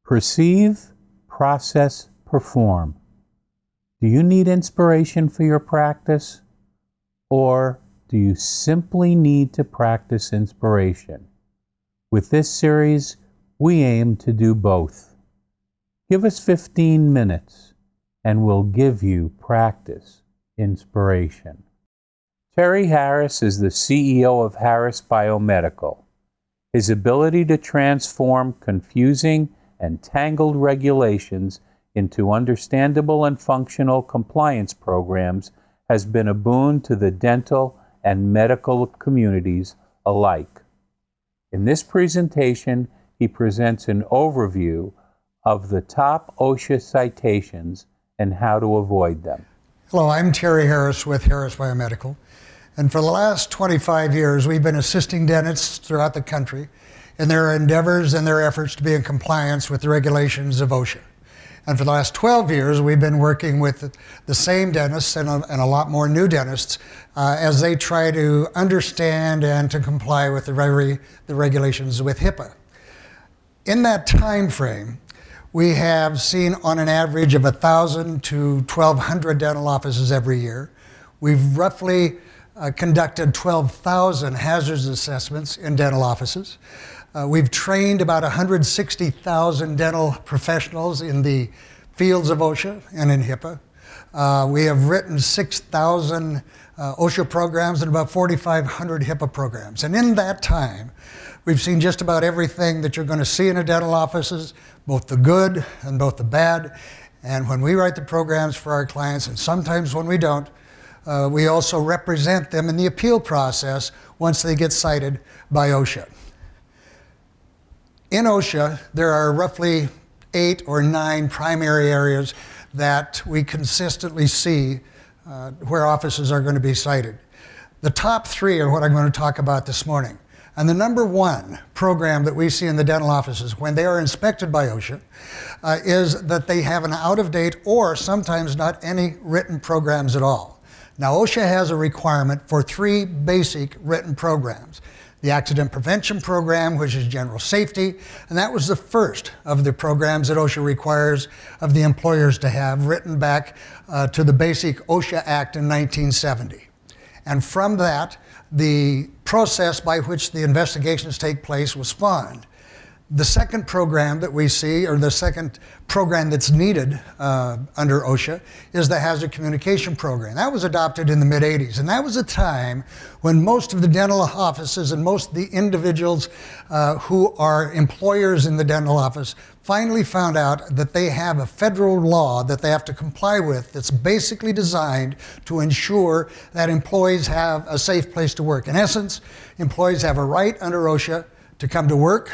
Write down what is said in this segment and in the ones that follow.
Perceive, process, perform. Do you need inspiration for your practice? Or do you simply need to practice inspiration? With this series, we aim to do both. Give us 15 minutes and we'll give you practice inspiration. Terry Harris is the CEO of Harris Biomedical. His ability to transform confusing and tangled regulations into understandable and functional compliance programs has been a boon to the dental and medical communities alike. In this presentation, he presents an overview of the top OSHA citations and how to avoid them. Hello, I'm Terry Harris with Harris Biomedical. And for the last 25 years, we've been assisting dentists throughout the country in their endeavors and their efforts to be in compliance with the regulations of OSHA. And for the last 12 years, we've been working with the same dentists and a lot more new dentists as they try to understand and to comply with the regulations with HIPAA. In that time frame, we have seen on an average of 1,000 to 1,200 dental offices every year. We've roughly conducted 12,000 hazards assessments in dental offices. We've trained about 160,000 dental professionals in the fields of OSHA and in HIPAA. We have written 6,000 OSHA programs and about 4,500 HIPAA programs. And in that time, we've seen just about everything that you're going to see in a dental offices, both the good and both the bad. And when we write the programs for our clients, and sometimes when we don't, we also represent them in the appeal process once they get cited by OSHA. In OSHA, there are roughly 8 or 9 primary areas that we consistently see where offices are going to be cited. The top 3 are what I'm going to talk about this morning. And the number 1 program that we see in the dental offices when they are inspected by OSHA is that they have an out-of-date or sometimes not any written programs at all. Now, OSHA has a requirement for 3 basic written programs. The Accident Prevention Program, which is general safety, and that was the first of the programs that OSHA requires of the employers to have, written back to the basic OSHA Act in 1970. And from that, the process by which the investigations take place was spawned. The second program that we see, or the second program that's needed under OSHA, is the Hazard Communication Program. That was adopted in the mid-'80s, and that was a time when most of the dental offices and most of the individuals who are employers in the dental office finally found out that they have a federal law that they have to comply with that's basically designed to ensure that employees have a safe place to work. In essence, employees have a right under OSHA to come to work,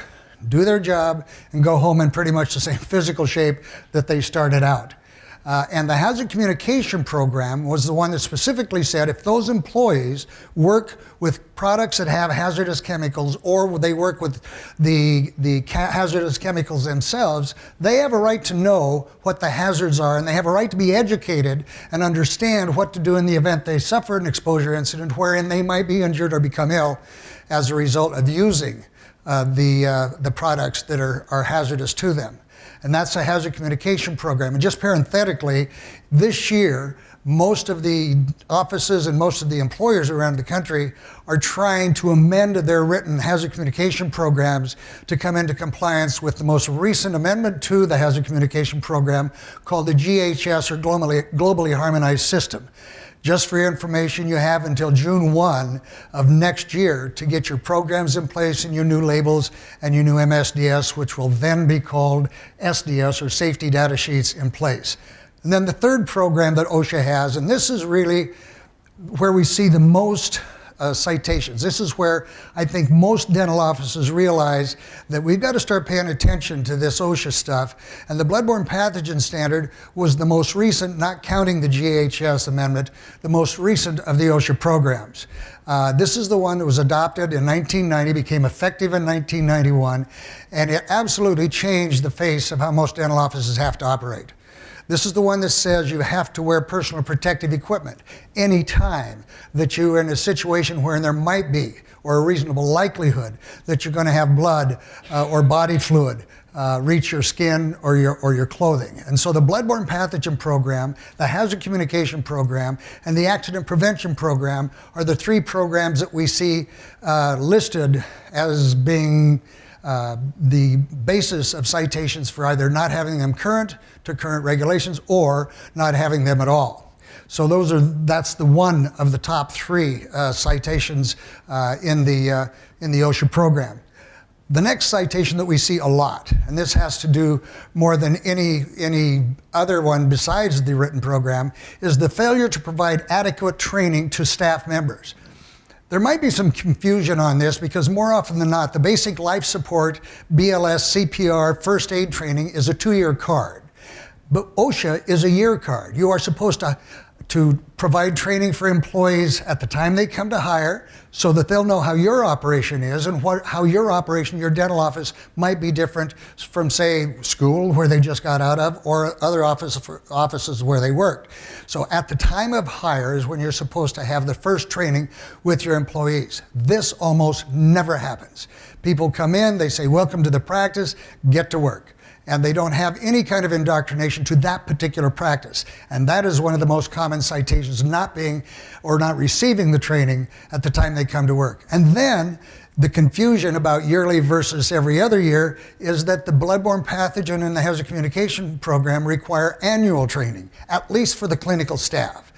do their job, and go home in pretty much the same physical shape that they started out. And the Hazard Communication Program was the one that specifically said if those employees work with products that have hazardous chemicals or they work with the hazardous chemicals themselves, they have a right to know what the hazards are, and they have a right to be educated and understand what to do in the event they suffer an exposure incident wherein they might be injured or become ill as a result of using the products that are hazardous to them. And that's a Hazard Communication Program. And just parenthetically, this year, most of the offices and most of the employers around the country are trying to amend their written hazard communication programs to come into compliance with the most recent amendment to the Hazard Communication Program called the GHS, or Globally Harmonized System. Just for your information, you have until June 1 of next year to get your programs in place and your new labels and your new MSDS, which will then be called SDS, or Safety Data Sheets, in place. And then the third program that OSHA has, and this is really where we see the most citations. This is where I think most dental offices realize that we've got to start paying attention to this OSHA stuff. And the bloodborne pathogen standard was the most recent, not counting the GHS amendment, the most recent of the OSHA programs. This is the one that was adopted in 1990, became effective in 1991, and it absolutely changed the face of how most dental offices have to operate. This is the one that says you have to wear personal protective equipment anytime that you're in a situation where there might be, or a reasonable likelihood, that you're going to have blood or body fluid reach your skin or your clothing. And so the bloodborne pathogen program, the hazard communication program, and the accident prevention program are the three programs that we see listed as being the basis of citations for either not having them current to current regulations or not having them at all. So that's the one of the top three citations in the OSHA program. The next citation that we see a lot, and this has to do more than any other one besides the written program, is the failure to provide adequate training to staff members. There might be some confusion on this because more often than not, the basic life support, BLS, CPR, first aid training is a 2-year card. But OSHA is a year card. You are supposed to provide training for employees at the time they come to hire so that they'll know how your operation is and how your operation, your dental office, might be different from, say, school where they just got out of or other offices where they worked. So at the time of hire is when you're supposed to have the first training with your employees. This almost never happens. People come in, they say, welcome to the practice, get to work. And they don't have any kind of indoctrination to that particular practice. And that is one of the most common citations, not being or not receiving the training at the time they come to work. And then the confusion about yearly versus every other year is that the bloodborne pathogen and the hazard communication program require annual training, at least for the clinical staff.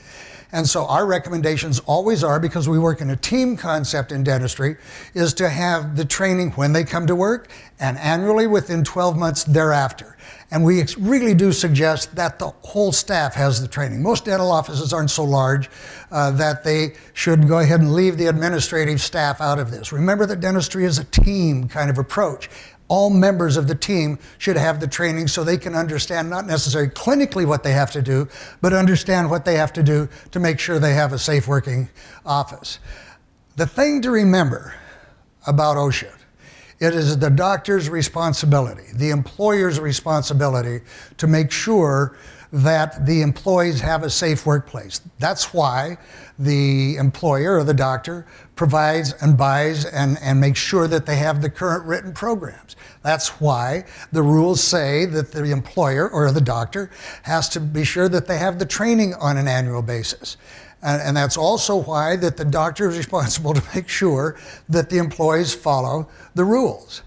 And so our recommendations always are, because we work in a team concept in dentistry, is to have the training when they come to work and annually within 12 months thereafter. And we really do suggest that the whole staff has the training. Most dental offices aren't so large that they should go ahead and leave the administrative staff out of this. Remember that dentistry is a team kind of approach. All members of the team should have the training so they can understand not necessarily clinically what they have to do, but understand what they have to do to make sure they have a safe working office. The thing to remember about OSHA, it is the doctor's responsibility, the employer's responsibility to make sure that the employees have a safe workplace. That's why the employer or the doctor provides and buys and makes sure that they have the current written programs. That's why the rules say that the employer or the doctor has to be sure that they have the training on an annual basis. And that's also why that the doctor is responsible to make sure that the employees follow the rules.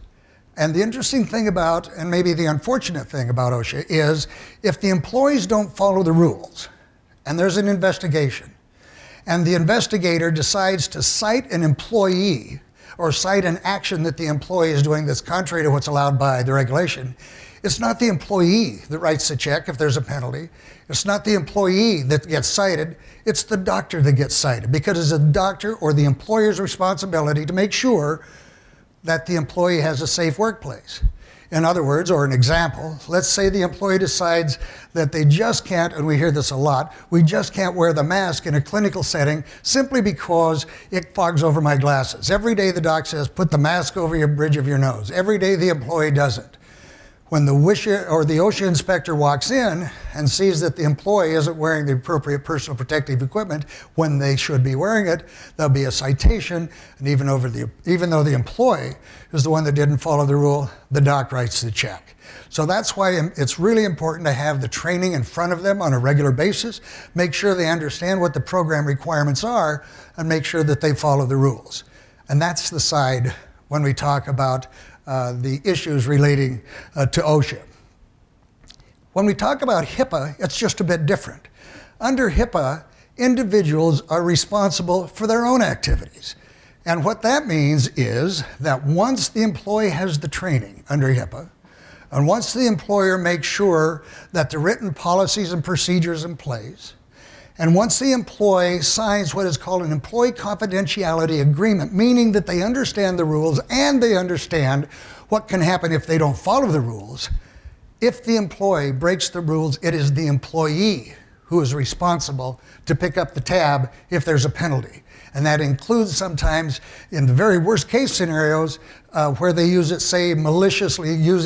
And the interesting thing about, and maybe the unfortunate thing about OSHA, is if the employees don't follow the rules, and there's an investigation, and the investigator decides to cite an employee or cite an action that the employee is doing that's contrary to what's allowed by the regulation, it's not the employee that writes the check if there's a penalty. It's not the employee that gets cited. It's the doctor that gets cited, because it's a doctor or the employer's responsibility to make sure that the employee has a safe workplace. In other words, or an example, let's say the employee decides that they just can't, and we hear this a lot, we just can't wear the mask in a clinical setting simply because it fogs over my glasses. Every day the doc says, put the mask over your bridge of your nose. Every day the employee doesn't. When the OSHA inspector walks in and sees that the employee isn't wearing the appropriate personal protective equipment when they should be wearing it, there'll be a citation, and even though the employee is the one that didn't follow the rule, the doc writes the check. So that's why it's really important to have the training in front of them on a regular basis, make sure they understand what the program requirements are, and make sure that they follow the rules. And that's the side when we talk about the issues relating to OSHA. When we talk about HIPAA, it's just a bit different. Under HIPAA, individuals are responsible for their own activities. And what that means is that once the employee has the training under HIPAA, and once the employer makes sure that the written policies and procedures in place, and once the employee signs what is called an employee confidentiality agreement, meaning that they understand the rules and they understand what can happen if they don't follow the rules, if the employee breaks the rules, it is the employee who is responsible to pick up the tab if there's a penalty. And that includes sometimes, in the very worst case scenarios, where they use it, say, maliciously, use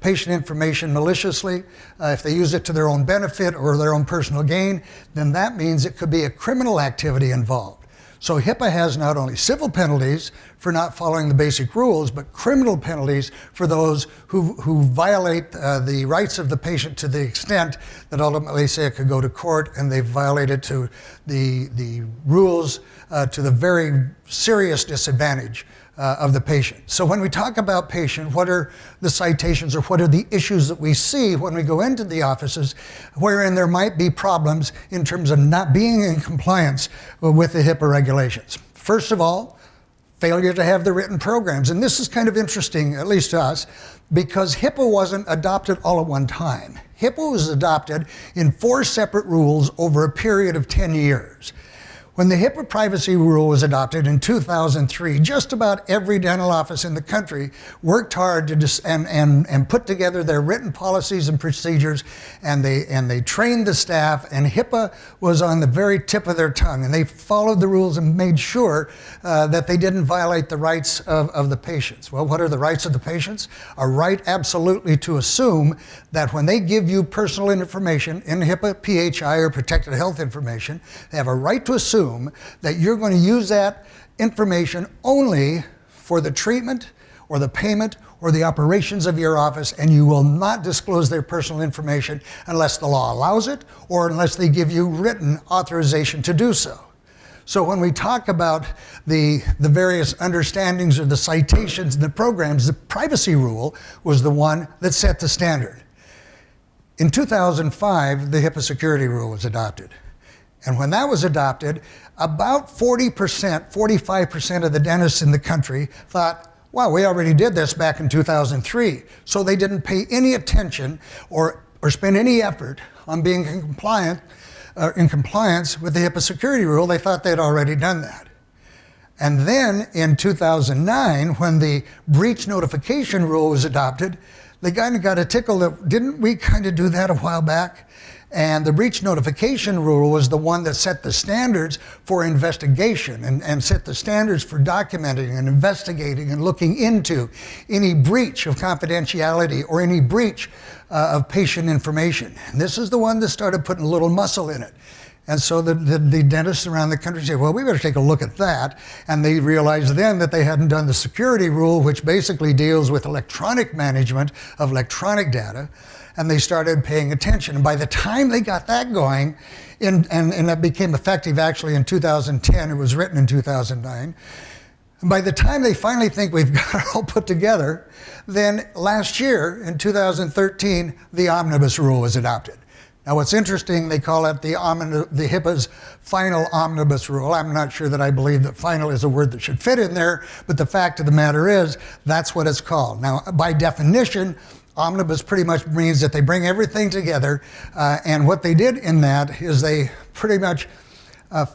patient information maliciously. If they use it to their own benefit or their own personal gain, then that means it could be a criminal activity involved. So HIPAA has not only civil penalties for not following the basic rules, but criminal penalties for those who violate the rights of the patient to the extent that ultimately, say, it could go to court and they've violated to the rules to the very serious disadvantage of the patient. So when we talk about patient, what are the citations or what are the issues that we see when we go into the offices wherein there might be problems in terms of not being in compliance with the HIPAA regulations? First of all, failure to have the written programs. And this is kind of interesting, at least to us, because HIPAA wasn't adopted all at one time. HIPAA was adopted in 4 separate rules over a period of 10 years. When the HIPAA privacy rule was adopted in 2003, just about every dental office in the country worked hard to and put together their written policies and procedures, and they trained the staff, and HIPAA was on the very tip of their tongue, and they followed the rules and made sure that they didn't violate the rights of the patients. Well, what are the rights of the patients? A right absolutely to assume that when they give you personal information in HIPAA, PHI, or protected health information, they have a right to assume that you're going to use that information only for the treatment or the payment or the operations of your office, and you will not disclose their personal information unless the law allows it or unless they give you written authorization to do so. So when we talk about the various understandings or the citations and the programs, the privacy rule was the one that set the standard. In 2005, the HIPAA security rule was adopted. And when that was adopted, about 40%, 45% of the dentists in the country thought, wow, we already did this back in 2003. So they didn't pay any attention or spend any effort on being in compliance with the HIPAA security rule. They thought they'd already done that. And then in 2009, when the breach notification rule was adopted, they kind of got a tickle that, didn't we kind of do that a while back? And the breach notification rule was the one that set the standards for investigation and set the standards for documenting and investigating and looking into any breach of confidentiality or any breach of patient information. And this is the one that started putting a little muscle in it. And so the dentists around the country said, well, we better take a look at that. And they realized then that they hadn't done the security rule, which basically deals with electronic management of electronic data. And they started paying attention. And by the time they got that going, and that became effective actually in 2010, it was written in 2009. And by the time they finally think we've got it all put together, then last year in 2013, the omnibus rule was adopted. Now what's interesting, they call it the HIPAA's final omnibus rule. I'm not sure that I believe that final is a word that should fit in there, but the fact of the matter is, that's what it's called. Now, by definition, omnibus pretty much means that they bring everything together, and what they did in that is they pretty much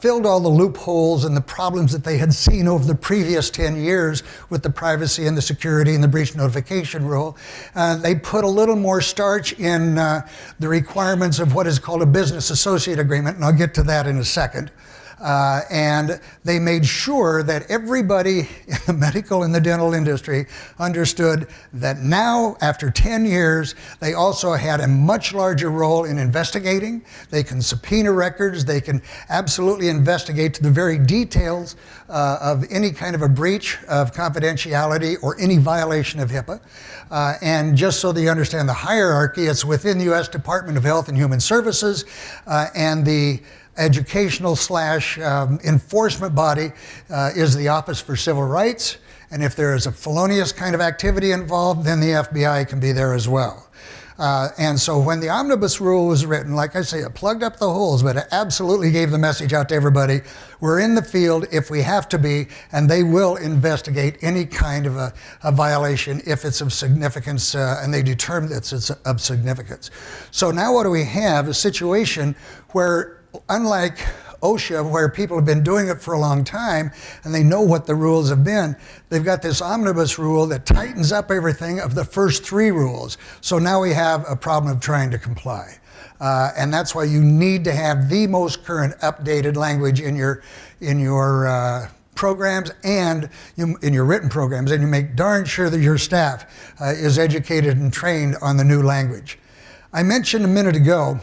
filled all the loopholes and the problems that they had seen over the previous 10 years with the privacy and the security and the breach notification rule. They put a little more starch in the requirements of what is called a business associate agreement, and I'll get to that in a second. And they made sure that everybody in the medical and the dental industry understood that now, after 10 years, they also had a much larger role in investigating. They can subpoena records. They can absolutely investigate to the very details of any kind of a breach of confidentiality or any violation of HIPAA. And just so that you understand the hierarchy, it's within the U.S. Department of Health and Human Services, and the educational / enforcement body is the Office for Civil Rights. And if there is a felonious kind of activity involved, then the FBI can be there as well. And so when the omnibus rule was written, like I say, it plugged up the holes, but it absolutely gave the message out to everybody. We're in the field if we have to be, and they will investigate any kind of a violation if it's of significance, and they determine that it's of significance. So now what do we have? A situation where, unlike OSHA, where people have been doing it for a long time and they know what the rules have been, they've got this omnibus rule that tightens up everything of the first 3 rules. So now we have a problem of trying to comply. And that's why you need to have the most current updated language in your programs and in your written programs, and you make darn sure that your staff is educated and trained on the new language. I mentioned a minute ago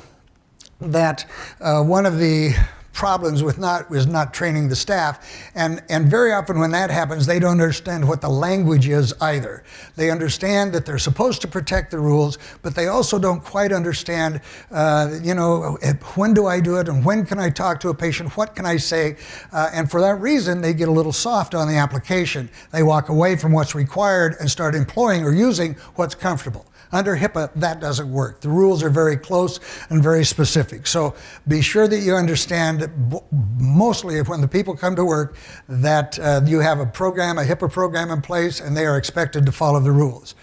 that one of the problems with not training the staff, and very often when that happens, they don't understand what the language is either. They understand that they're supposed to protect the rules, but they also don't quite understand, when do I do it, and when can I talk to a patient, what can I say, and for that reason, they get a little soft on the application. They walk away from what's required and start employing or using what's comfortable. Under HIPAA, that doesn't work. The rules are very close and very specific. So be sure that you understand, mostly when the people come to work, that you have a program, a HIPAA program in place, and they are expected to follow the rules.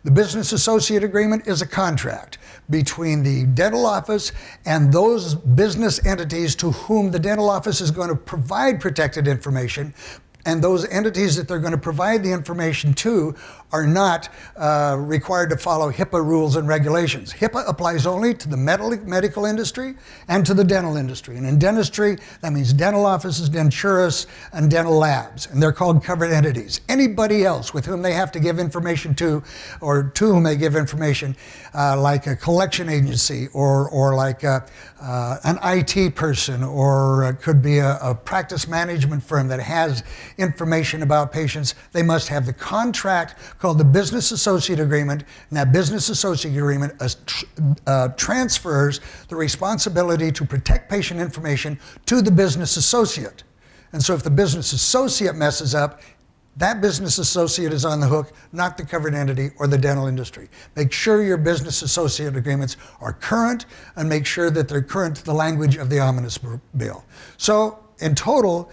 The business associate agreement is a contract between the dental office and those business entities to whom the dental office is going to provide protected information. And those entities that they're going to provide the information to are not required to follow HIPAA rules and regulations. HIPAA applies only to the medical industry and to the dental industry. And in dentistry, that means dental offices, denturists, and dental labs. And they're called covered entities. Anybody else with whom they have to give information to, or to whom they give information, like a collection agency or like an IT person, or it could be a practice management firm that has information about patients, they must have the contract called the Business Associate Agreement, and that Business Associate Agreement transfers the responsibility to protect patient information to the business associate. And so if the business associate messes up, that business associate is on the hook, not the covered entity or the dental industry. Make sure your business associate agreements are current, and make sure that they're current to the language of the omnibus bill. So in total,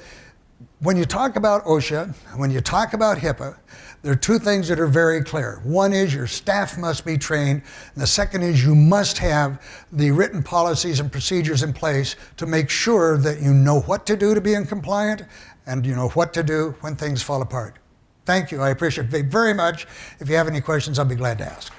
when you talk about OSHA, when you talk about HIPAA, there are two things that are very clear. One is your staff must be trained, and the second is you must have the written policies and procedures in place to make sure that you know what to do to be in compliant, and you know what to do when things fall apart. Thank you, I appreciate it very much. If you have any questions, I'll be glad to ask.